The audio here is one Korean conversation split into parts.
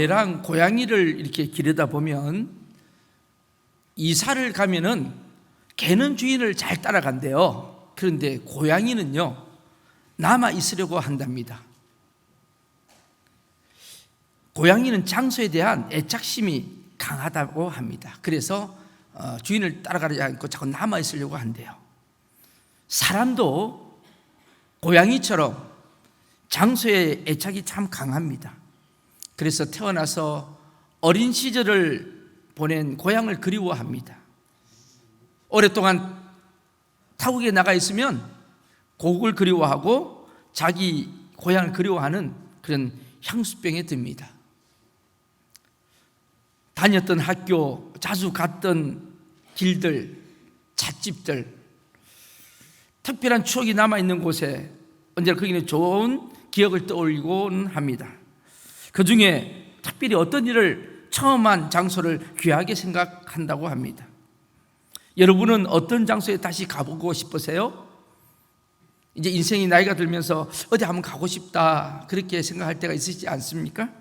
개랑 고양이를 이렇게 기르다 보면 이사를 가면은 개는 주인을 잘 따라간대요. 그런데 고양이는요, 남아 있으려고 한답니다. 고양이는 장소에 대한 애착심이 강하다고 합니다. 그래서 주인을 따라가지 않고 자꾸 남아 있으려고 한대요. 사람도 고양이처럼 장소에 애착이 참 강합니다. 그래서 태어나서 어린 시절을 보낸 고향을 그리워합니다. 오랫동안 타국에 나가 있으면 고국을 그리워하고 자기 고향을 그리워하는 그런 향수병에 듭니다. 다녔던 학교, 자주 갔던 길들, 찻집들, 특별한 추억이 남아있는 곳에 언제나 거기는 좋은 기억을 떠올리곤 합니다. 그 중에 특별히 어떤 일을 처음 한 장소를 귀하게 생각한다고 합니다. 여러분은 어떤 장소에 다시 가보고 싶으세요? 이제 인생이 나이가 들면서 어디 한번 가고 싶다 그렇게 생각할 때가 있으시지 않습니까?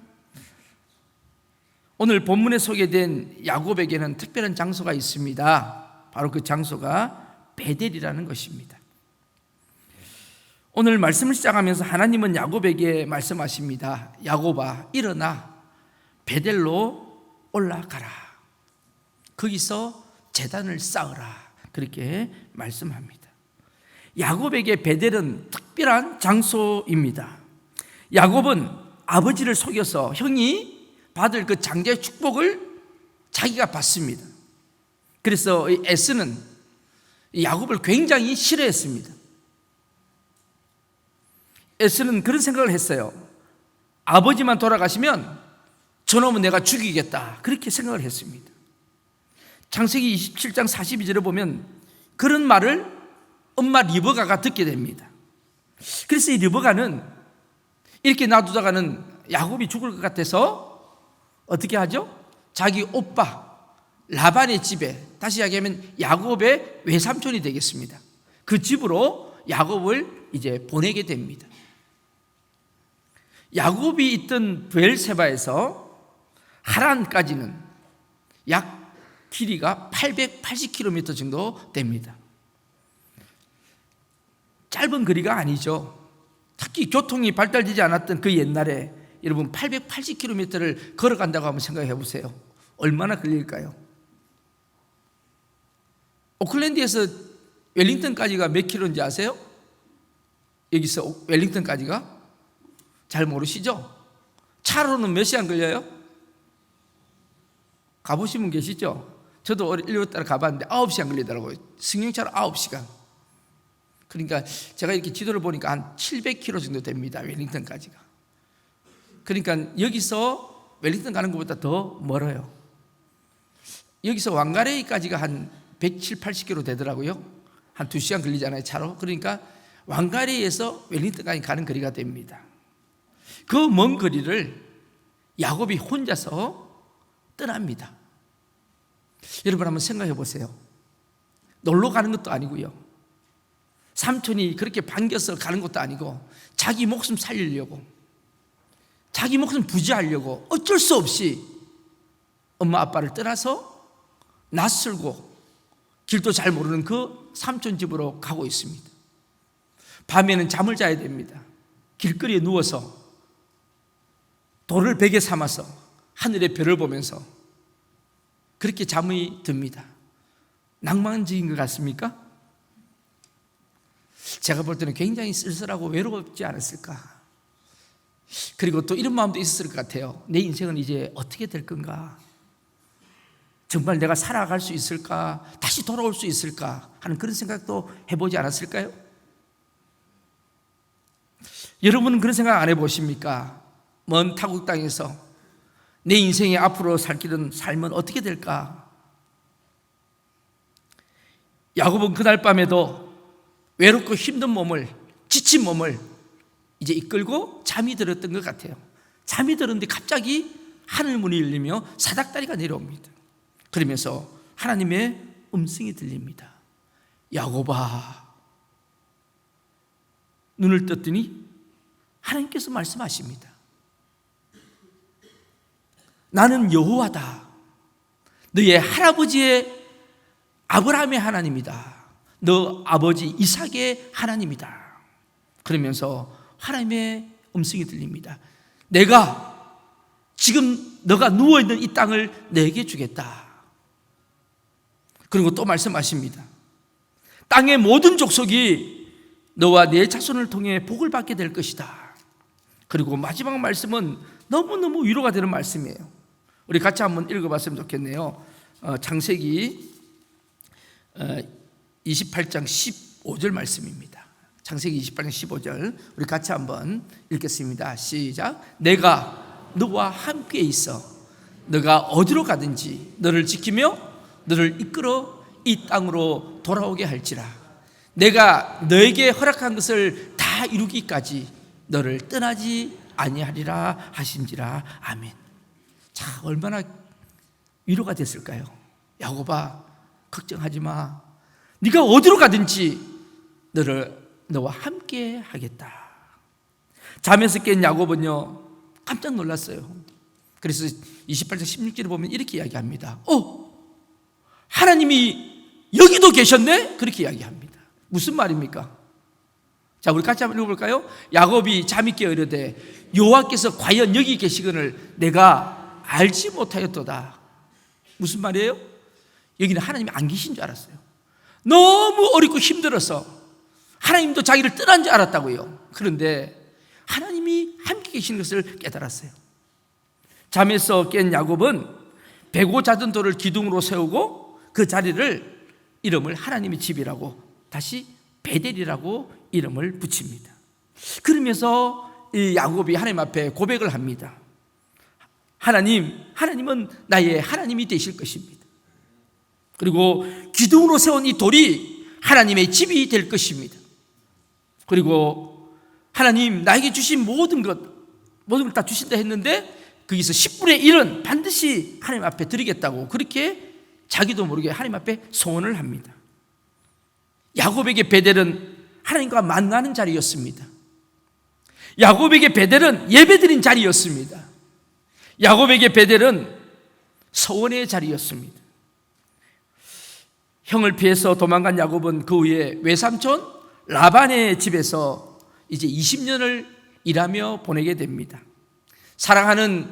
오늘 본문에 소개된 야곱에게는 특별한 장소가 있습니다. 바로 그 장소가 베델이라는 것입니다. 오늘 말씀을 시작하면서 하나님은 야곱에게 말씀하십니다. 야곱아, 일어나 베델로 올라가라. 거기서 제단을 쌓으라. 그렇게 말씀합니다. 야곱에게 베델은 특별한 장소입니다. 야곱은 아버지를 속여서 형이 받을 그 장자의 축복을 자기가 받습니다. 그래서 에스는 야곱을 굉장히 싫어했습니다. 에스는 그런 생각을 했어요. 아버지만 돌아가시면 저놈은 내가 죽이겠다. 그렇게 생각을 했습니다. 창세기 27장 42절에 보면 그런 말을 엄마 리브가가 듣게 됩니다. 그래서 이 리브가는 이렇게 놔두다가는 야곱이 죽을 것 같아서 어떻게 하죠? 자기 오빠 라반의 집에, 다시 이야기하면 야곱의 외삼촌이 되겠습니다. 그 집으로 야곱을 이제 보내게 됩니다. 야곱이 있던 브엘세바에서 하란까지는 약 길이가 880km 정도 됩니다. 짧은 거리가 아니죠. 특히 교통이 발달되지 않았던 그 옛날에 여러분 880km를 걸어간다고 한번 생각해 보세요. 얼마나 걸릴까요? 오클랜드에서 웰링턴까지가 몇 킬로인지 아세요? 여기서 웰링턴까지가? 잘 모르시죠? 차로는 몇 시간 걸려요? 가보신 분 계시죠? 저도 일요일 따라 가봤는데 9시간 걸리더라고요. 승용차로 9시간. 그러니까 제가 이렇게 지도를 보니까 한 700km 정도 됩니다. 웰링턴까지가. 그러니까 여기서 웰링턴 가는 것보다 더 멀어요. 여기서 왕가레이까지가 한 170, 80km 되더라고요. 한 2시간 걸리잖아요, 차로. 그러니까 왕가레이에서 웰링턴까지 가는 거리가 됩니다. 그 먼 거리를 야곱이 혼자서 떠납니다. 여러분 한번 생각해 보세요. 놀러 가는 것도 아니고요. 삼촌이 그렇게 반겨서 가는 것도 아니고 자기 목숨 살리려고, 자기 목숨 부지하려고 어쩔 수 없이 엄마 아빠를 떠나서 낯설고 길도 잘 모르는 그 삼촌 집으로 가고 있습니다. 밤에는 잠을 자야 됩니다. 길거리에 누워서 돌을 베개 삼아서 하늘의 별을 보면서 그렇게 잠이 듭니다. 낭만적인 것 같습니까? 제가 볼 때는 굉장히 쓸쓸하고 외롭지 않았을까. 그리고 또 이런 마음도 있었을 것 같아요. 내 인생은 이제 어떻게 될 건가? 정말 내가 살아갈 수 있을까? 다시 돌아올 수 있을까? 하는 그런 생각도 해보지 않았을까요? 여러분은 그런 생각 안 해보십니까? 먼 타국 땅에서 내 인생의 앞으로 살 길은 삶은 어떻게 될까? 야곱은 그날 밤에도 외롭고 힘든 몸을, 지친 몸을 이제 이끌고 잠이 들었던 것 같아요. 잠이 들었는데 갑자기 하늘 문이 열리며 사닥다리가 내려옵니다. 그러면서 하나님의 음성이 들립니다. 야곱아. 눈을 떴더니 하나님께서 말씀하십니다. 나는 여호와다. 너의 할아버지의 아브라함의 하나님이다. 너 아버지 이삭의 하나님이다. 그러면서 하나님의 음성이 들립니다. 내가 지금 너가 누워있는 이 땅을 내게 주겠다. 그리고 또 말씀하십니다. 땅의 모든 족속이 너와 네 자손을 통해 복을 받게 될 것이다. 그리고 마지막 말씀은 너무너무 위로가 되는 말씀이에요. 우리 같이 한번 읽어봤으면 좋겠네요. 창세기 28장 15절 말씀입니다. 창세기 28장 15절 우리 같이 한번 읽겠습니다. 시작. 내가 너와 함께 있어 너가 어디로 가든지 너를 지키며 너를 이끌어 이 땅으로 돌아오게 할지라. 내가 너에게 허락한 것을 다 이루기까지 너를 떠나지 아니하리라 하신지라. 아멘. 자, 얼마나 위로가 됐을까요? 야곱아, 걱정하지 마. 네가 어디로 가든지 너와 함께 하겠다. 잠에서 깬 야곱은요 깜짝 놀랐어요. 그래서 28장 16절에 보면 이렇게 이야기합니다. 하나님이 여기도 계셨네? 그렇게 이야기합니다. 무슨 말입니까? 자, 우리 같이 한번 읽어볼까요? 야곱이 잠이 깨어 이르되 여호와께서 과연 여기 계시거늘 내가 알지 못하였도다. 무슨 말이에요? 여기는 하나님이 안 계신 줄 알았어요. 너무 어렵고 힘들어서 하나님도 자기를 떠난 줄 알았다고요. 그런데 하나님이 함께 계신 것을 깨달았어요. 잠에서 깬 야곱은 베고 잦은 돌을 기둥으로 세우고 그 자리를 이름을 하나님의 집이라고 다시 베델이라고 이름을 붙입니다. 그러면서 이 야곱이 하나님 앞에 고백을 합니다. 하나님은 나의 하나님이 되실 것입니다. 그리고 기둥으로 세운 이 돌이 하나님의 집이 될 것입니다. 그리고 하나님 나에게 주신 모든 걸 다 주신다 했는데 거기서 10분의 1은 반드시 하나님 앞에 드리겠다고 그렇게 자기도 모르게 하나님 앞에 소원을 합니다. 야곱에게 베델은 하나님과 만나는 자리였습니다. 야곱에게 베델은 예배드린 자리였습니다. 야곱에게 베델은 서원의 자리였습니다. 형을 피해서 도망간 야곱은 그 후에 외삼촌 라반의 집에서 이제 20년을 일하며 보내게 됩니다. 사랑하는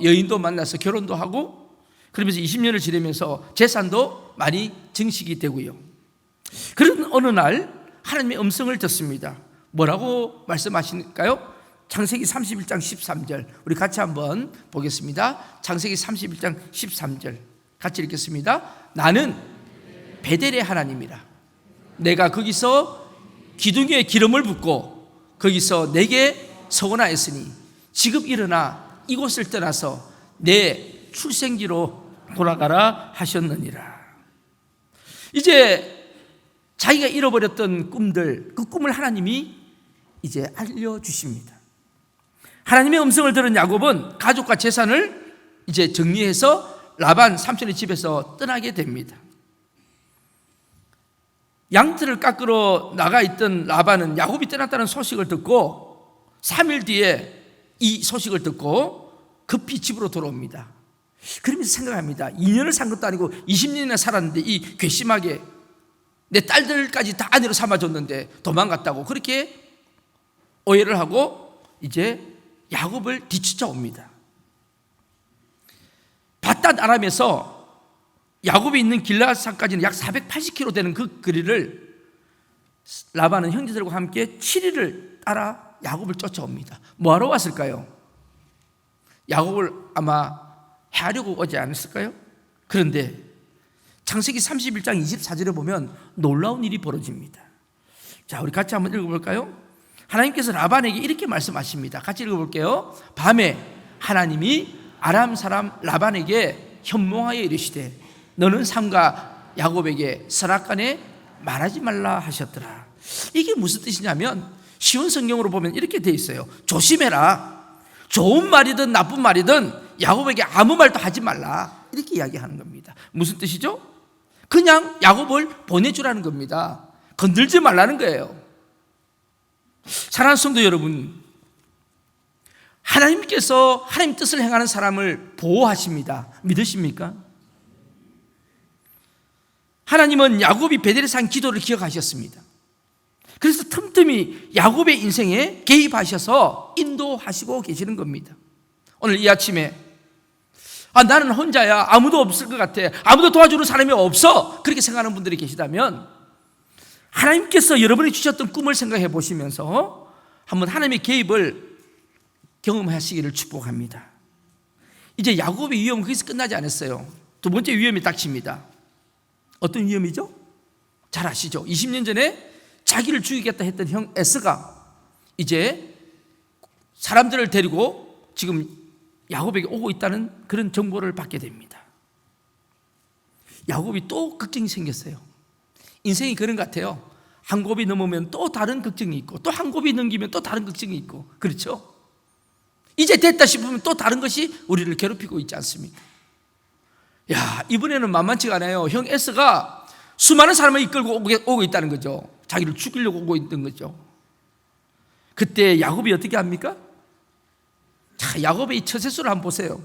여인도 만나서 결혼도 하고 그러면서 20년을 지내면서 재산도 많이 증식이 되고요. 그런 어느 날 하나님의 음성을 듣습니다. 뭐라고 말씀하시니까요? 창세기 31장 13절 우리 같이 한번 보겠습니다. 창세기 31장 13절 같이 읽겠습니다. 나는 베델의 하나님이라. 내가 거기서 기둥에 기름을 붓고 거기서 내게 서원하였으니 지금 일어나 이곳을 떠나서 내 출생지로 돌아가라 하셨느니라. 이제 자기가 잃어버렸던 꿈들, 그 꿈을 하나님이 이제 알려주십니다. 하나님의 음성을 들은 야곱은 가족과 재산을 이제 정리해서 라반 삼촌의 집에서 떠나게 됩니다. 양털을 깎으러 나가 있던 라반은 야곱이 떠났다는 소식을 듣고 3일 뒤에 이 소식을 듣고 급히 집으로 돌아옵니다. 그러면서 생각합니다. 2년을 산 것도 아니고 20년이나 살았는데 이 괘씸하게 내 딸들까지 다 아내로 삼아줬는데 도망갔다고 그렇게 오해를 하고 이제 야곱을 뒤쫓아옵니다. 밧닷 아람에서 야곱이 있는 길라앗산까지는 약 480km 되는 그 거리를 라반은 형제들과 함께 7일을 따라 야곱을 쫓아옵니다. 뭐하러 왔을까요? 야곱을 아마 해하려고 오지 않았을까요? 그런데 창세기 31장 24절에 보면 놀라운 일이 벌어집니다. 자, 우리 같이 한번 읽어볼까요? 하나님께서 라반에게 이렇게 말씀하십니다. 같이 읽어볼게요. 밤에 하나님이 아람 사람 라반에게 현몽하여 이르시되 너는 삼가 야곱에게 선악간에 말하지 말라 하셨더라. 이게 무슨 뜻이냐면 쉬운 성경으로 보면 이렇게 돼 있어요. 조심해라. 좋은 말이든 나쁜 말이든 야곱에게 아무 말도 하지 말라. 이렇게 이야기하는 겁니다. 무슨 뜻이죠? 그냥 야곱을 보내주라는 겁니다. 건들지 말라는 거예요. 사랑하는 성도 여러분, 하나님께서 하나님 뜻을 행하는 사람을 보호하십니다. 믿으십니까? 하나님은 야곱이 베델에서 한 기도를 기억하셨습니다. 그래서 틈틈이 야곱의 인생에 개입하셔서 인도하시고 계시는 겁니다. 오늘 이 아침에 나는 혼자야, 아무도 없을 것 같아, 아무도 도와주는 사람이 없어, 그렇게 생각하는 분들이 계시다면 하나님께서 여러분이 주셨던 꿈을 생각해 보시면서 한번 하나님의 개입을 경험하시기를 축복합니다. 이제 야곱의 위험은 거기서 끝나지 않았어요. 두 번째 위험이 닥칩니다. 어떤 위험이죠? 잘 아시죠? 20년 전에 자기를 죽이겠다 했던 형 에스가 이제 사람들을 데리고 지금 야곱에게 오고 있다는 그런 정보를 받게 됩니다. 야곱이 또 걱정이 생겼어요. 인생이 그런 것 같아요. 한 곱이 넘으면 또 다른 걱정이 있고, 또 한 곱이 넘기면 또 다른 걱정이 있고, 그렇죠? 이제 됐다 싶으면 또 다른 것이 우리를 괴롭히고 있지 않습니까? 야, 이번에는 만만치가 않아요. 형 에스가 수많은 사람을 이끌고 오고 있다는 거죠. 자기를 죽이려고 오고 있던 거죠. 그때 야곱이 어떻게 합니까? 자, 야곱의 이 처세술을 한번 보세요.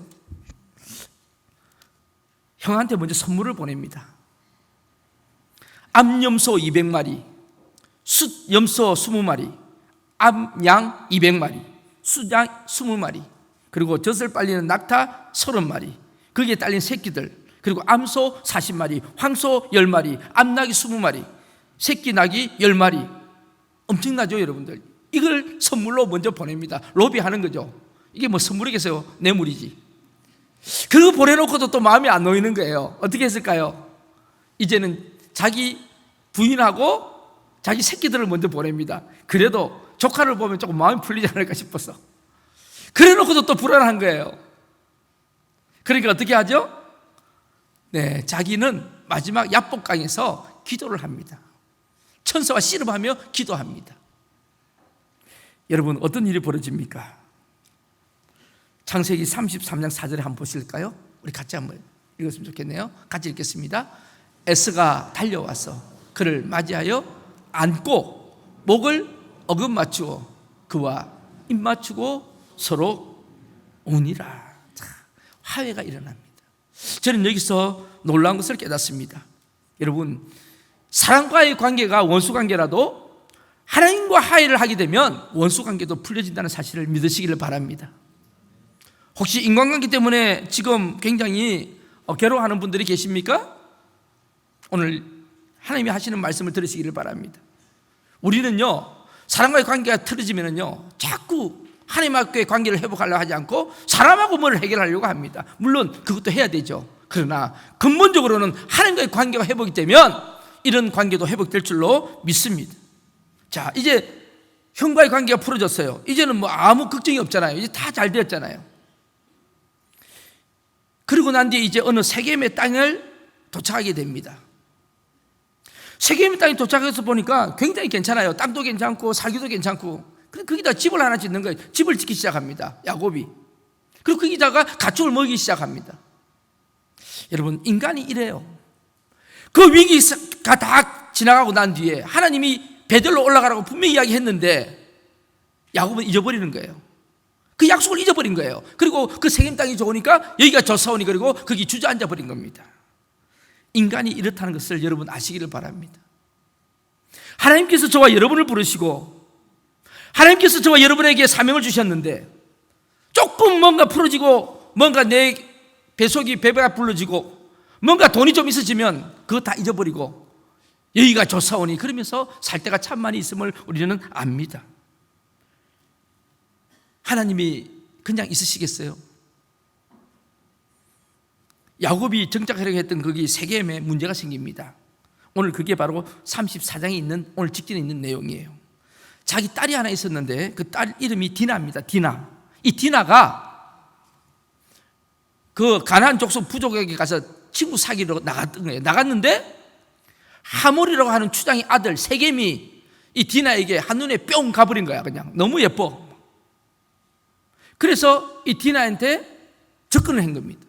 형한테 먼저 선물을 보냅니다. 암염소 200마리, 숫염소 20마리, 암양 200마리, 숫양 20마리, 그리고 젖을 빨리는 낙타 30마리, 거기에 딸린 새끼들, 그리고 암소 40마리, 황소 10마리, 암낙이 20마리, 새끼 낙이 10마리. 엄청나죠, 여러분들? 이걸 선물로 먼저 보냅니다. 로비하는 거죠. 이게 뭐 선물이겠어요? 뇌물이지. 그거 보내놓고도 또 마음이 안 놓이는 거예요. 어떻게 했을까요? 이제는 자기 부인하고 자기 새끼들을 먼저 보냅니다. 그래도 조카를 보면 조금 마음이 풀리지 않을까 싶어서. 그래 놓고도 또 불안한 거예요. 그러니까 어떻게 하죠? 네, 자기는 마지막 야복강에서 기도를 합니다. 천사와 씨름하며 기도합니다. 여러분, 어떤 일이 벌어집니까? 창세기 33장 4절에 한번 보실까요? 우리 같이 한번 읽었으면 좋겠네요. 같이 읽겠습니다. 에스가 달려와서 그를 맞이하여 안고 목을 어금 맞추어 그와 입 맞추고 서로 우니라. 화해가 일어납니다. 저는 여기서 놀라운 것을 깨닫습니다. 여러분, 사랑과의 관계가 원수관계라도 하나님과 화해를 하게 되면 원수관계도 풀려진다는 사실을 믿으시기를 바랍니다. 혹시 인간관계 때문에 지금 굉장히 괴로워하는 분들이 계십니까? 오늘 하나님이 하시는 말씀을 들으시기를 바랍니다. 우리는요, 사람과의 관계가 틀어지면요, 자꾸 하나님과의 관계를 회복하려고 하지 않고 사람하고 뭘 해결하려고 합니다. 물론 그것도 해야 되죠. 그러나 근본적으로는 하나님과의 관계가 회복이 되면 이런 관계도 회복될 줄로 믿습니다. 자, 이제 형과의 관계가 풀어졌어요. 이제는 뭐 아무 걱정이 없잖아요. 이제 다 잘 되었잖아요. 그리고 난 뒤에 이제 어느 세겜의 땅을 도착하게 됩니다. 세겜의 땅에 도착해서 보니까 굉장히 괜찮아요. 땅도 괜찮고 살기도 괜찮고. 거기다 집을 하나 짓는 거예요. 집을 짓기 시작합니다, 야곱이. 그리고 거기다가 가축을 먹이기 시작합니다. 여러분, 인간이 이래요. 그 위기가 다 지나가고 난 뒤에 하나님이 베들로 올라가라고 분명히 이야기했는데 야곱은 잊어버리는 거예요. 그 약속을 잊어버린 거예요. 그리고 그 세겜 땅이 좋으니까 여기가 좋사오니 그리고 거기 주저앉아 버린 겁니다. 인간이 이렇다는 것을 여러분 아시기를 바랍니다. 하나님께서 저와 여러분을 부르시고 하나님께서 저와 여러분에게 사명을 주셨는데 조금 뭔가 풀어지고 뭔가 내 배가 불러지고 뭔가 돈이 좀 있어지면 그거 다 잊어버리고 여기가 좋사오니 그러면서 살 때가 참 많이 있음을 우리는 압니다. 하나님이 그냥 있으시겠어요? 야곱이 정착하려고 했던 거기 세겜에 문제가 생깁니다. 오늘 그게 바로 34장에 있는 오늘 직전에 있는 내용이에요. 자기 딸이 하나 있었는데 그 딸 이름이 디나입니다. 디나. 이 디나가 그 가나안 족속 부족에게 가서 친구 사귀러 나갔던 거예요. 나갔는데 하몰이라고 하는 추장의 아들 세겜이 이 디나에게 한눈에 뿅 가버린 거야. 그냥 너무 예뻐. 그래서 이 디나한테 접근을 한 겁니다.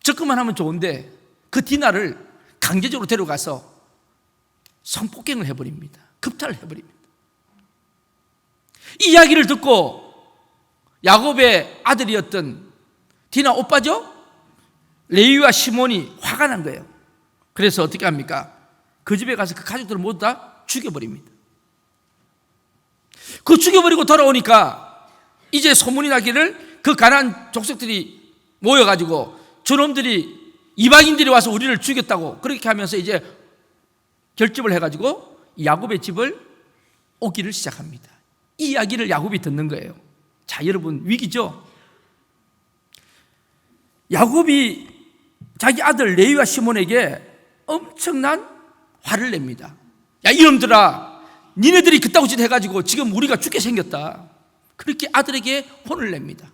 접근만 하면 좋은데 그 디나를 강제적으로 데려가서 성폭행을 해버립니다. 급탈을 해버립니다. 이 이야기를 듣고 야곱의 아들이었던 디나 오빠죠? 레위와 시몬이 화가 난 거예요. 그래서 어떻게 합니까? 그 집에 가서 그 가족들을 모두 다 죽여버립니다. 그 죽여버리고 돌아오니까 이제 소문이 나기를 그 가나안 족속들이 모여가지고 저놈들이 이방인들이 와서 우리를 죽였다고 그렇게 하면서 이제 결집을 해가지고 야곱의 집을 오기를 시작합니다. 이 이야기를 야곱이 듣는 거예요. 자, 여러분, 위기죠? 야곱이 자기 아들 레위와 시몬에게 엄청난 화를 냅니다. 야, 이놈들아, 니네들이 그따구 짓 해가지고 지금 우리가 죽게 생겼다. 그렇게 아들에게 혼을 냅니다.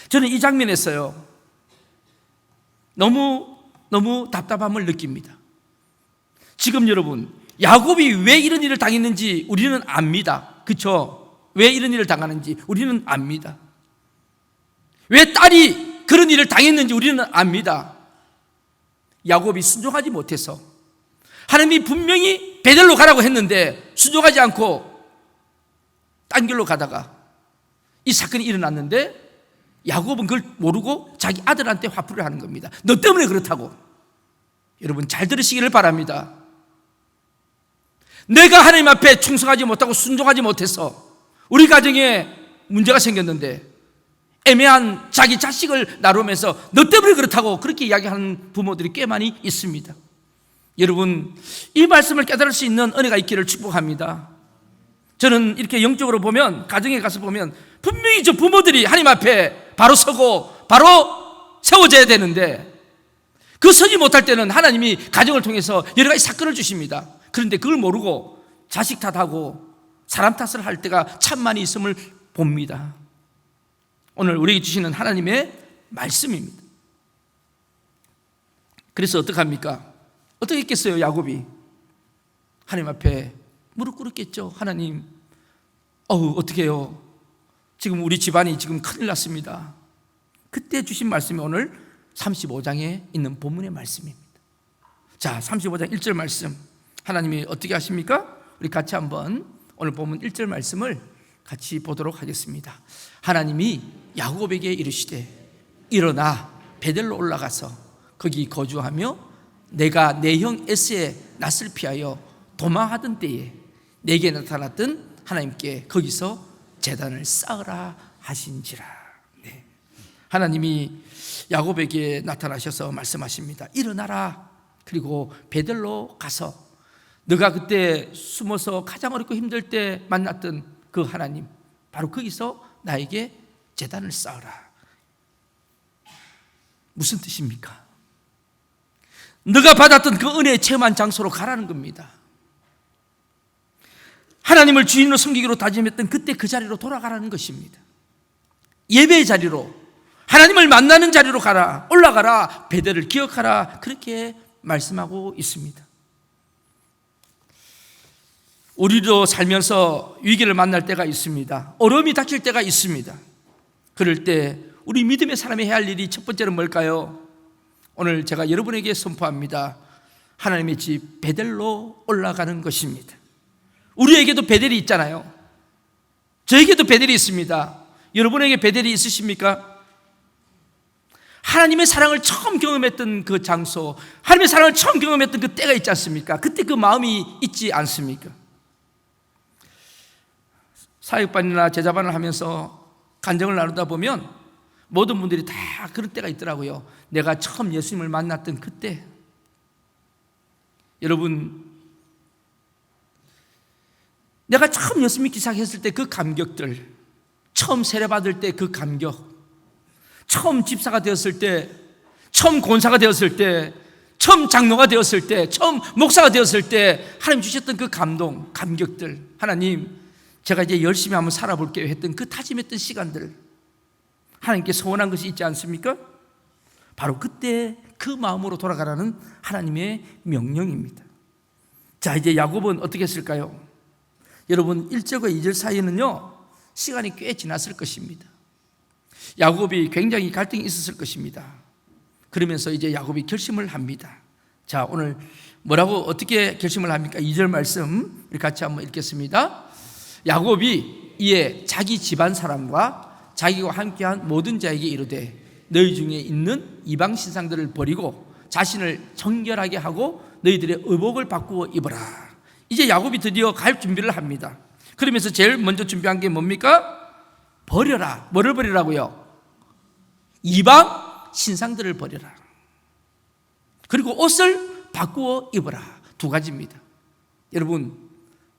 저는 이 장면에서요, 너무 답답함을 느낍니다. 지금 여러분, 야곱이 왜 이런 일을 당했는지 우리는 압니다. 그렇죠? 왜 이런 일을 당하는지 우리는 압니다. 왜 딸이 그런 일을 당했는지 우리는 압니다. 야곱이 순종하지 못해서, 하나님이 분명히 베델로 가라고 했는데 순종하지 않고 딴 길로 가다가 이 사건이 일어났는데 야곱은 그걸 모르고 자기 아들한테 화풀이를 하는 겁니다. 너 때문에 그렇다고. 여러분, 잘 들으시기를 바랍니다. 내가 하나님 앞에 충성하지 못하고 순종하지 못해서 우리 가정에 문제가 생겼는데 애매한 자기 자식을 나누면서 너 때문에 그렇다고 그렇게 이야기하는 부모들이 꽤 많이 있습니다. 여러분, 이 말씀을 깨달을 수 있는 은혜가 있기를 축복합니다. 저는 이렇게 영적으로 보면, 가정에 가서 보면 분명히 저 부모들이 하나님 앞에 바로 서고 바로 세워져야 되는데 그 서지 못할 때는 하나님이 가정을 통해서 여러 가지 사건을 주십니다. 그런데 그걸 모르고 자식 탓하고 사람 탓을 할 때가 참 많이 있음을 봅니다. 오늘 우리에게 주시는 하나님의 말씀입니다. 그래서 어떡합니까? 어떻게 했겠어요? 야곱이 하나님 앞에 무릎 꿇었겠죠. 하나님, 어떻게 해요? 지금 우리 집안이 지금 큰일 났습니다. 그때 주신 말씀이 오늘 35장에 있는 본문의 말씀입니다. 자, 35장 1절 말씀, 하나님이 어떻게 하십니까? 우리 같이 한번 오늘 본문 1절 말씀을 같이 보도록 하겠습니다. 하나님이 야곱에게 이르시되 일어나 베델로 올라가서 거기 거주하며 내가 내 형 에스의 낯을 피하여 도망하던 때에 내게 나타났던 하나님께 거기서 제단을 쌓으라 하신지라. 네. 하나님이 야곱에게 나타나셔서 말씀하십니다. 일어나라. 그리고 베델로 가서 너가 그때 숨어서 가장 어렵고 힘들 때 만났던 그 하나님, 바로 거기서 나에게 제단을 쌓으라. 무슨 뜻입니까? 너가 받았던 그 은혜의 체험한 장소로 가라는 겁니다. 하나님을 주인으로 섬기기로 다짐했던 그때 그 자리로 돌아가라는 것입니다. 예배의 자리로, 하나님을 만나는 자리로 가라, 올라가라, 베델을 기억하라, 그렇게 말씀하고 있습니다. 우리도 살면서 위기를 만날 때가 있습니다. 어려움이 닥칠 때가 있습니다. 그럴 때 우리 믿음의 사람이 해야 할 일이 첫 번째는 뭘까요? 오늘 제가 여러분에게 선포합니다. 하나님의 집 베델로 올라가는 것입니다. 우리에게도 베델이 있잖아요. 저에게도 베델이 있습니다. 여러분에게 베델이 있으십니까? 하나님의 사랑을 처음 경험했던 그 장소, 하나님의 사랑을 처음 경험했던 그 때가 있지 않습니까? 그때 그 마음이 있지 않습니까? 사역반이나 제자반을 하면서 간증을 나누다 보면 모든 분들이 다 그런 때가 있더라고요. 내가 처음 예수님을 만났던 그때. 여러분, 내가 처음 예수 믿기 시작했을 때 그 감격들, 처음 세례받을 때 그 감격, 처음 집사가 되었을 때, 처음 권사가 되었을 때, 처음 장로가 되었을 때, 처음 목사가 되었을 때 하나님 주셨던 그 감동, 감격들, 하나님 제가 이제 열심히 한번 살아볼게요 했던 그 다짐했던 시간들, 하나님께 소원한 것이 있지 않습니까? 바로 그때 그 마음으로 돌아가라는 하나님의 명령입니다. 자, 이제 야곱은 어떻게 했을까요? 여러분, 1절과 2절 사이에는요 시간이 꽤 지났을 것입니다. 야곱이 굉장히 갈등이 있었을 것입니다. 그러면서 이제 야곱이 결심을 합니다. 자, 오늘 뭐라고 어떻게 결심을 합니까? 2절 말씀 우리 같이 한번 읽겠습니다. 야곱이 이에 자기 집안 사람과 자기와 함께한 모든 자에게 이르되 너희 중에 있는 이방 신상들을 버리고 자신을 정결하게 하고 너희들의 의복을 바꾸어 입어라. 이제 야곱이 드디어 갈 준비를 합니다. 그러면서 제일 먼저 준비한 게 뭡니까? 버려라. 뭐를 버리라고요? 이방 신상들을 버려라. 그리고 옷을 바꾸어 입어라. 두 가지입니다. 여러분,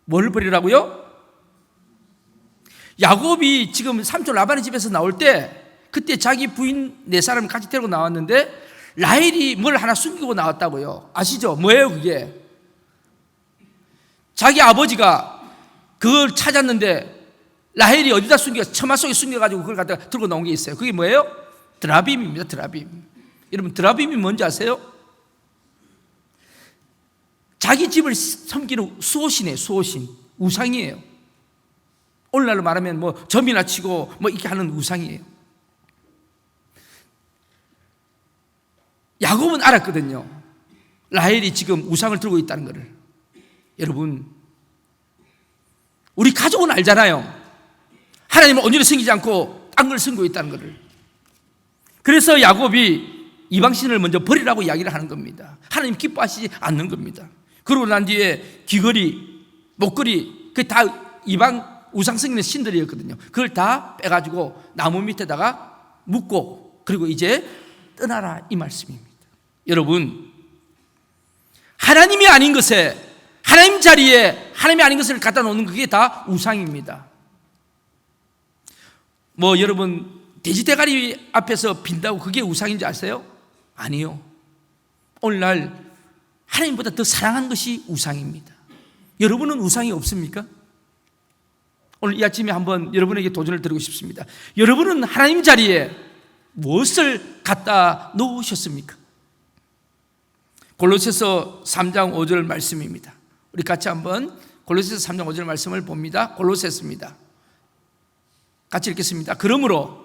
뭘 버리라고요? 야곱이 지금 삼촌 라반의 집에서 나올 때 그때 자기 부인 네 사람을 같이 데리고 나왔는데 라헬이 뭘 하나 숨기고 나왔다고요. 아시죠? 뭐예요 그게? 자기 아버지가 그걸 찾았는데 라헬이 어디다 처마 속에 숨겨가지고 그걸 갖다가 들고 나온 게 있어요. 그게 뭐예요? 드라빔입니다. 드라빔. 여러분, 드라빔이 뭔지 아세요? 자기 집을 섬기는 수호신이에요. 수호신. 우상이에요. 오늘날로 말하면 뭐 점이나 치고 뭐 이렇게 하는 우상이에요. 야곱은 알았거든요. 라헬이 지금 우상을 들고 있다는 것을. 여러분, 우리 가족은 알잖아요. 하나님을 온전히 섬기지 않고 딴 걸 섬기고 있다는 것을. 그래서 야곱이 이방신을 먼저 버리라고 이야기를 하는 겁니다. 하나님 기뻐하시지 않는 겁니다. 그러고 난 뒤에 귀걸이, 목걸이, 그게 다 이방 우상 섬기는 신들이었거든요. 그걸 다 빼가지고 나무 밑에다가 묶고 그리고 이제 떠나라 이 말씀입니다. 여러분, 하나님이 아닌 것에, 하나님 자리에 하나님이 아닌 것을 갖다 놓는 그게 다 우상입니다. 뭐 여러분, 돼지 대가리 앞에서 빈다고 그게 우상인지 아세요? 아니요. 오늘날 하나님보다 더 사랑하는 것이 우상입니다. 여러분은 우상이 없습니까? 오늘 이 아침에 한번 여러분에게 도전을 드리고 싶습니다. 여러분은 하나님 자리에 무엇을 갖다 놓으셨습니까? 골로새서 3장 5절 말씀입니다. 우리 같이 한번 골로새서 3장 5절 말씀을 봅니다. 골로새서입니다. 같이 읽겠습니다. 그러므로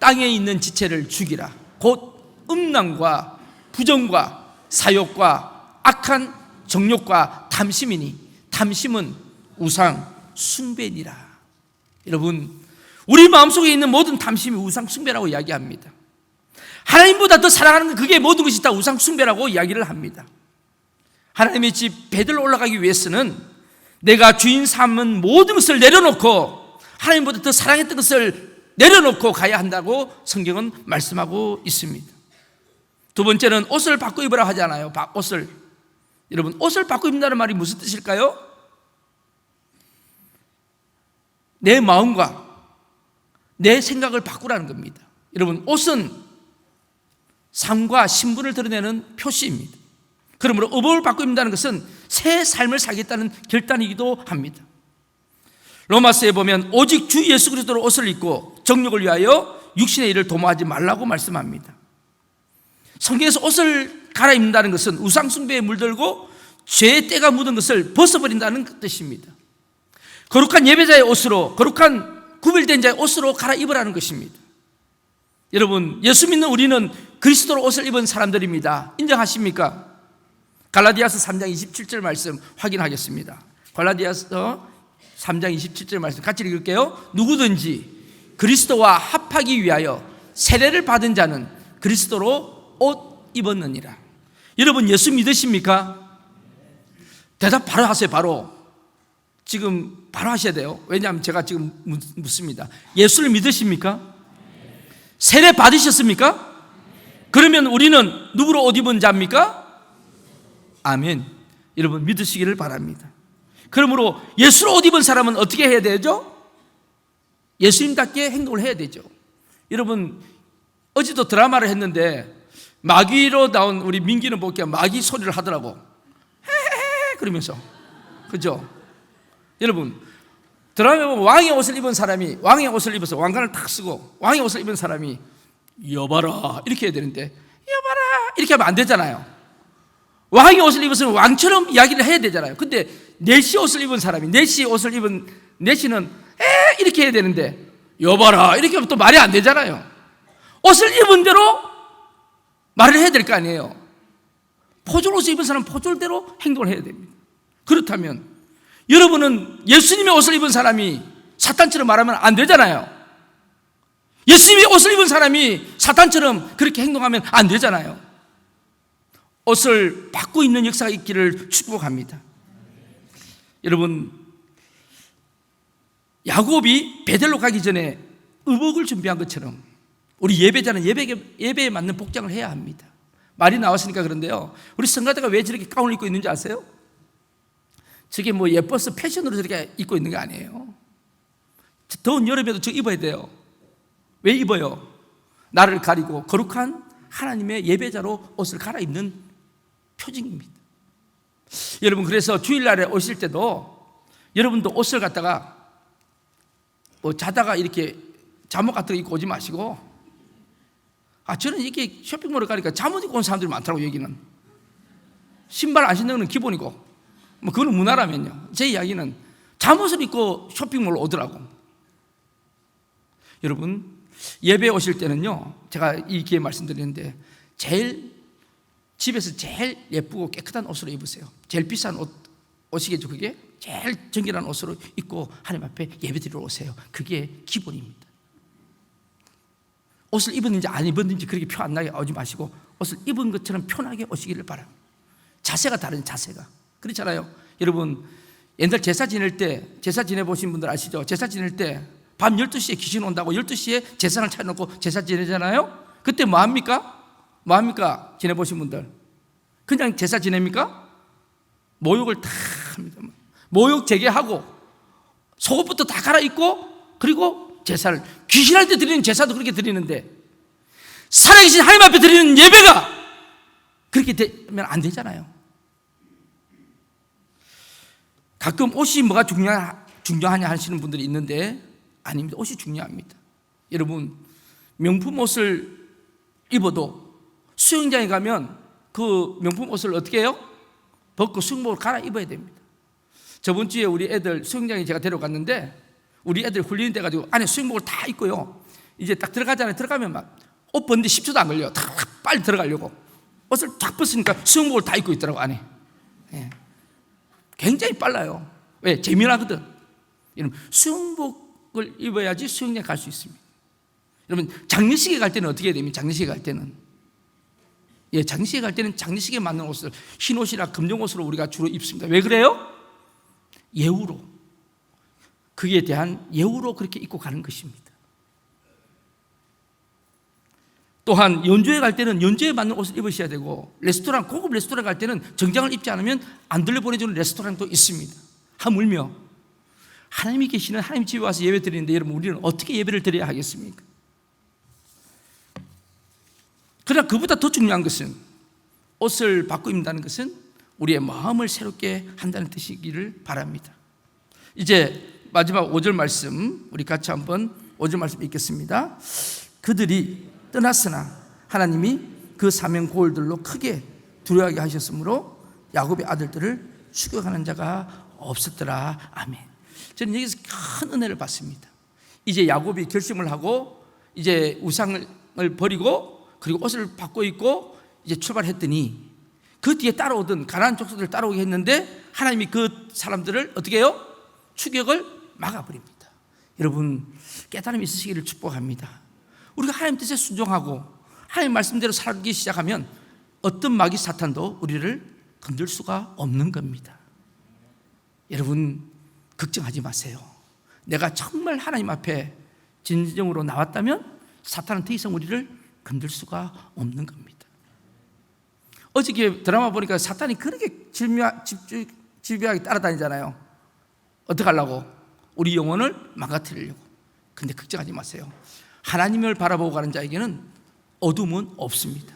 땅에 있는 지체를 죽이라. 곧 음란과 부정과 사욕과 악한 정욕과 탐심이니 탐심은 우상 숭배니라. 여러분, 우리 마음속에 있는 모든 탐심이 우상 숭배라고 이야기합니다. 하나님보다 더 사랑하는 그게 모든 것이 다 우상 숭배라고 이야기를 합니다. 하나님의 집 베들로 올라가기 위해서는 내가 주인 삼은 모든 것을 내려놓고 하나님보다 더 사랑했던 것을 내려놓고 가야 한다고 성경은 말씀하고 있습니다. 두 번째는 옷을 바꿔 입으라 하잖아요. 옷을. 여러분, 옷을 바꿔 입는다는 말이 무슨 뜻일까요? 내 마음과 내 생각을 바꾸라는 겁니다. 여러분, 옷은 삶과 신분을 드러내는 표시입니다. 그러므로 의복을 바꿔 입는다는 것은 새 삶을 살겠다는 결단이기도 합니다. 로마서에 보면 오직 주 예수 그리스도로 옷을 입고 정욕을 위하여 육신의 일을 도모하지 말라고 말씀합니다. 성경에서 옷을 갈아입는다는 것은 우상 숭배에 물들고 죄의 때가 묻은 것을 벗어버린다는 뜻입니다. 거룩한 예배자의 옷으로, 거룩한 구별된 자의 옷으로 갈아입으라는 것입니다. 여러분, 예수 믿는 우리는 그리스도로 옷을 입은 사람들입니다. 인정하십니까? 갈라디아서 3장 27절 말씀 확인하겠습니다. 갈라디아서 3장 27절 말씀 같이 읽을게요. 누구든지 그리스도와 합하기 위하여 세례를 받은 자는 그리스도로 옷 입었느니라. 여러분, 예수 믿으십니까? 대답 바로 하세요. 바로. 지금 바로 하셔야 돼요. 왜냐하면 제가 지금 묻습니다. 예수를 믿으십니까? 세례 받으셨습니까? 그러면 우리는 누구로 옷 입은 자입니까? 아멘. 여러분, 믿으시기를 바랍니다. 그러므로 예수로 옷 입은 사람은 어떻게 해야 되죠? 예수님답게 행동을 해야 되죠. 여러분, 어제도 드라마를 했는데 마귀로 나온 우리 민기는 볼게요. 마귀 소리를 하더라고. 헤헤헤 그러면서. 그죠? 여러분, 드라마에 보면 왕의 옷을 입은 사람이, 왕의 옷을 입어서 왕관을 탁 쓰고 왕의 옷을 입은 사람이 여봐라 이렇게 해야 되는데 여봐라 이렇게 하면 안 되잖아요. 왕의 옷을 입었으면 왕처럼 이야기를 해야 되잖아요. 근데 내시 옷을 입은 사람이, 내시 옷을 입은 내시는 이렇게 해야 되는데 여봐라 이렇게 하면 또 말이 안 되잖아요. 옷을 입은 대로 말을 해야 될 거 아니에요. 포졸 옷을 입은 사람은 포졸대로 행동을 해야 됩니다. 그렇다면 여러분은 예수님의 옷을 입은 사람이 사탄처럼 말하면 안 되잖아요. 예수님이 옷을 입은 사람이 사탄처럼 그렇게 행동하면 안 되잖아요. 옷을 바꿔 입는 역사가 있기를 축복합니다. 여러분, 야곱이 베델로 가기 전에 의복을 준비한 것처럼 우리 예배자는 예배에 맞는 복장을 해야 합니다. 말이 나왔으니까 그런데요, 우리 성가대가 왜 저렇게 가운을 입고 있는지 아세요? 저게 뭐 예뻐서 패션으로 저렇게 입고 있는 게 아니에요. 더운 여름에도 저 입어야 돼요. 왜 입어요? 나를 가리고 거룩한 하나님의 예배자로 옷을 갈아입는 표징입니다. 여러분, 그래서 주일날에 오실 때도 여러분도 옷을 갖다가 뭐 자다가 이렇게 잠옷 같은 거 입고 오지 마시고, 저는 이렇게 쇼핑몰을 가니까 잠옷 입고 온 사람들이 많더라고요. 여기는 신발 안 신는 건 기본이고, 뭐 그거는 문화라면요. 제 이야기는 잠옷을 입고 쇼핑몰로 오더라고. 여러분, 예배 오실 때는요, 제가 이 기회에 말씀드리는데 집에서 제일 예쁘고 깨끗한 옷으로 입으세요. 제일 비싼 옷이겠죠. 그게 제일 정결한 옷으로 입고 하나님 앞에 예배드리러 오세요. 그게 기본입니다. 옷을 입었는지 안 입었는지 그렇게 표 안 나게 오지 마시고 옷을 입은 것처럼 편하게 오시기를 바랍니다. 자세가 다른 자세가. 그렇잖아요. 여러분, 옛날 제사 지낼 때, 제사 지내보신 분들 아시죠? 제사 지낼 때 밤 12시에 귀신 온다고 12시에 제사를 차려놓고 제사 지내잖아요. 그때 뭐합니까? 뭐합니까? 지내보신 분들, 그냥 제사 지냅니까? 모욕을 다 합니다. 모욕 제기하고 속옷부터 다 갈아입고, 그리고 제사를, 귀신할 때 드리는 제사도 그렇게 드리는데 살아계신 하나님 앞에 드리는 예배가 그렇게 되면 안 되잖아요. 가끔 옷이 뭐가 중요하냐 하시는 분들이 있는데 아닙니다. 옷이 중요합니다. 여러분, 명품 옷을 입어도 수영장에 가면 그 명품 옷을 어떻게 해요? 벗고 수영복을 갈아입어야 됩니다. 저번 주에 우리 애들 수영장에 제가 데려갔는데 우리 애들 훈련이 돼가지고 안에 수영복을 다 입고요, 이제 딱 들어가잖아요. 들어가면 막 옷 벗는데 10초도 안 걸려요. 다 빨리 들어가려고 옷을 딱 벗으니까 수영복을 다 입고 있더라고 안에. 굉장히 빨라요. 왜? 재미나거든. 여러분, 수영복을 입어야지 수영장 갈 수 있습니다. 여러분, 장례식에 갈 때는 어떻게 해야 됩니까? 장례식에 갈 때는, 장례식에 갈 때는 장례식에 맞는 옷을, 흰 옷이나 검정 옷으로 우리가 주로 입습니다. 왜 그래요? 예우로, 그에 대한 예우로 그렇게 입고 가는 것입니다. 또한 연주회 갈 때는 연주에 맞는 옷을 입으셔야 되고, 레스토랑, 고급 레스토랑 갈 때는 정장을 입지 않으면 안 들려보내주는 레스토랑도 있습니다. 하물며 하나님이 계시는 하나님 집에 와서 예배 드리는데 여러분, 우리는 어떻게 예배를 드려야 하겠습니까? 그러나 그보다 더 중요한 것은, 옷을 바꿔 입는다는 것은 우리의 마음을 새롭게 한다는 뜻이기를 바랍니다. 이제 마지막 5절 말씀, 우리 같이 한번 5절 말씀 읽겠습니다. 그들이 떠났으나 하나님이 그 사명 고을들로 크게 두려워하게 하셨으므로 야곱의 아들들을 추격하는 자가 없었더라. 아멘. 저는 여기서 큰 은혜를 받습니다. 이제 야곱이 결심을 하고 이제 우상을 버리고 그리고 옷을 바꿔 입고 이제 출발했더니 그 뒤에 따라오던 가나안 족속들 따라오게 했는데 하나님이 그 사람들을 어떻게 해요? 추격을 막아버립니다. 여러분, 깨달음이 있으시기를 축복합니다. 우리가 하나님 뜻에 순종하고 하나님 말씀대로 살기 시작하면 어떤 마귀 사탄도 우리를 건들 수가 없는 겁니다. 여러분, 걱정하지 마세요. 내가 정말 하나님 앞에 진정으로 나왔다면 사탄은 더 이상 우리를 건들 수가 없는 겁니다. 어저께 드라마 보니까 사탄이 그렇게 집요하게 따라다니잖아요. 어떻게 하려고? 우리 영혼을 망가뜨리려고. 근데 걱정하지 마세요. 하나님을 바라보고 가는 자에게는 어둠은 없습니다.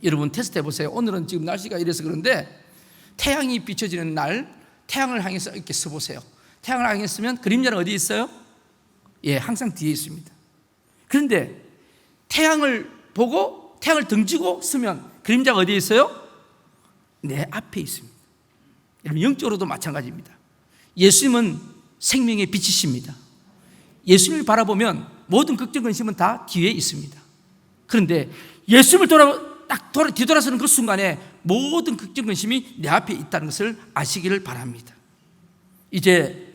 여러분, 테스트 해보세요. 오늘은 지금 날씨가 이래서 그런데 태양이 비춰지는 날, 태양을 향해서 이렇게 서보세요. 태양을 향했으면 그림자는 어디 있어요? 항상 뒤에 있습니다. 그런데 태양을 보고 태양을 등지고 서면 그림자가 어디에 있어요? 내 앞에 있습니다. 여러분, 영적으로도 마찬가지입니다. 예수님은 생명의 빛이십니다. 예수님을 바라보면 모든 걱정 근심은 다 뒤에 있습니다. 그런데 예수님을 뒤돌아서는 그 순간에 모든 걱정 근심이 내 앞에 있다는 것을 아시기를 바랍니다. 이제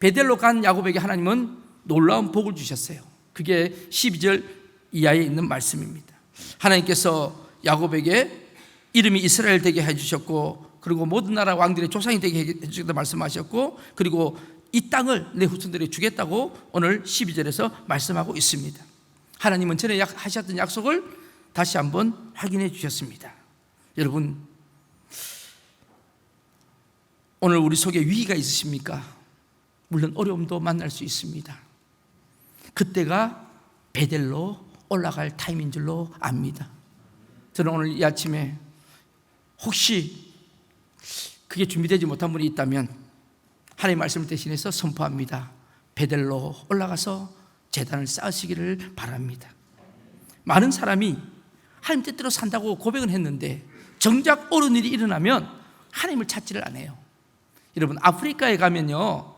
베델로 간 야곱에게 하나님은 놀라운 복을 주셨어요. 그게 12절 이하에 있는 말씀입니다. 하나님께서 야곱에게 이름이 이스라엘 되게 해주셨고, 그리고 모든 나라 왕들의 조상이 되게 해주셨다고 말씀하셨고, 그리고 이 땅을 내 후손들에게 주겠다고 오늘 12절에서 말씀하고 있습니다. 하나님은 전에 하셨던 약속을 다시 한번 확인해 주셨습니다. 여러분, 오늘 우리 속에 위기가 있으십니까? 물론 어려움도 만날 수 있습니다. 그때가 베델로 올라갈 타임인 줄로 압니다. 저는 오늘 이 아침에 혹시 그게 준비되지 못한 분이 있다면 하나님의 말씀을 대신해서 선포합니다. 베델로 올라가서 제단을 쌓으시기를 바랍니다. 많은 사람이 하나님 뜻대로 산다고 고백은 했는데 정작 옳은 일이 일어나면 하나님을 찾지를 않아요. 여러분, 아프리카에 가면요,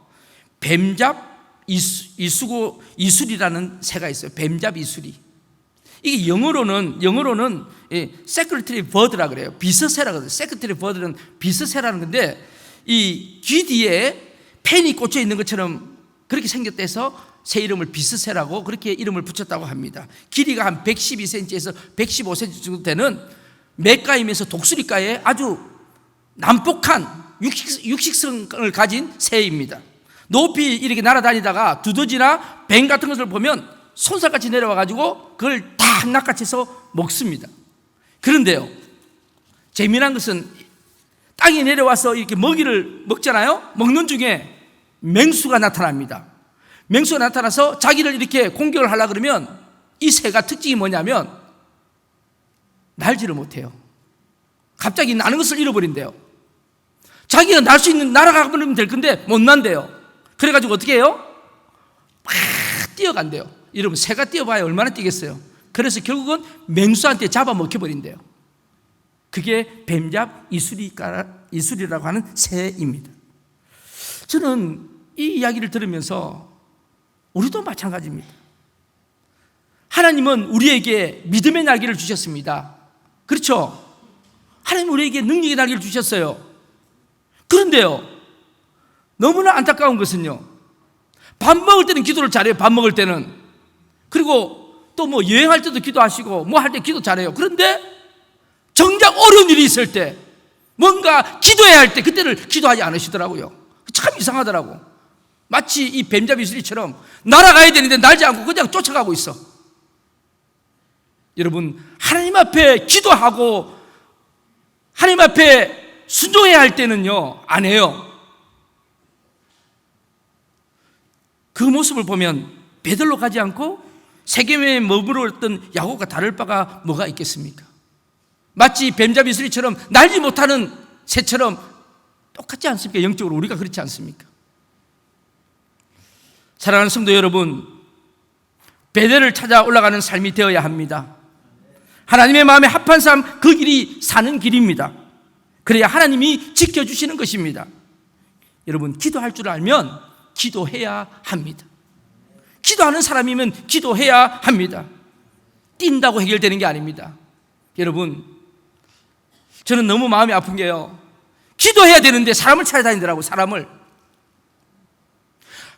뱀잡 이술이라는 새가 있어요. 뱀잡 이술이. 이게 영어로는 secretary bird라 그래요. 비서새라 그래요. secretary bird는 비서새라는 건데, 이 귀 뒤에 펜이 꽂혀 있는 것처럼 그렇게 생겼다 해서 새 이름을 비스새라고 그렇게 이름을 붙였다고 합니다. 길이가 한 112cm에서 115cm 정도 되는 맥가임에서 독수리가에 아주 난폭한 육식성을 가진 새입니다. 높이 이렇게 날아다니다가 두더지나 뱀 같은 것을 보면 손살같이 내려와가지고 그걸 다 낚아채서 먹습니다. 그런데요, 재미난 것은 땅에 내려와서 이렇게 먹이를 먹잖아요. 먹는 중에 맹수가 나타납니다. 맹수가 나타나서 자기를 이렇게 공격을 하려고 그러면 이 새가 특징이 뭐냐면 날지를 못해요. 갑자기 나는 것을 잃어버린대요. 자기가 날 수 있는, 날아가 버리면 될 건데 못 난대요. 그래가지고 어떻게 해요? 막 뛰어간대요. 여러분, 새가 뛰어봐야 얼마나 뛰겠어요. 그래서 결국은 맹수한테 잡아먹혀버린대요. 그게 뱀잡 이술이라고 하는 새입니다. 저는 이 이야기를 들으면서 우리도 마찬가지입니다. 하나님은 우리에게 믿음의 날개를 주셨습니다. 그렇죠? 하나님 우리에게 능력의 날개를 주셨어요. 그런데요, 너무나 안타까운 것은요, 밥 먹을 때는 기도를 잘해요. 밥 먹을 때는. 그리고 또 뭐 여행할 때도 기도하시고 뭐 할 때 기도 잘해요. 그런데 정작 어려운 일이 있을 때, 뭔가 기도해야 할 때 그때를 기도하지 않으시더라고요. 참 이상하더라고. 마치 이 뱀잡이 이슬이처럼 날아가야 되는데 날지 않고 그냥 쫓아가고 있어. 여러분, 하나님 앞에 기도하고 하나님 앞에 순종해야 할 때는요, 안 해요. 그 모습을 보면 베들로 가지 않고 세겜에 머물렀던 야곱과 다를 바가 뭐가 있겠습니까? 마치 뱀잡이 이슬이처럼 날지 못하는 새처럼 똑같지 않습니까? 영적으로 우리가 그렇지 않습니까? 사랑하는 성도 여러분, 베델을 찾아 올라가는 삶이 되어야 합니다. 하나님의 마음에 합한 삶, 그 길이 사는 길입니다. 그래야 하나님이 지켜주시는 것입니다. 여러분, 기도할 줄 알면 기도해야 합니다. 기도하는 사람이면 기도해야 합니다. 뛴다고 해결되는 게 아닙니다. 여러분, 저는 너무 마음이 아픈 게요, 기도해야 되는데 사람을 찾아다니더라고. 사람을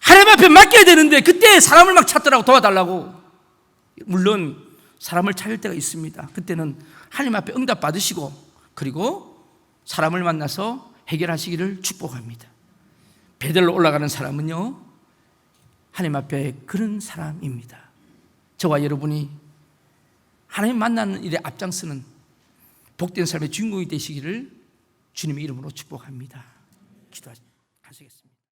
하나님 앞에 맡겨야 되는데 그때 사람을 막 찾더라고. 도와달라고. 물론 사람을 찾을 때가 있습니다. 그때는 하나님 앞에 응답 받으시고 그리고 사람을 만나서 해결하시기를 축복합니다. 베델로 올라가는 사람은요, 하나님 앞에 그런 사람입니다. 저와 여러분이 하나님 만나는 일에 앞장서는 복된 삶의 주인공이 되시기를 주님의 이름으로 축복합니다. 기도하시겠습니다.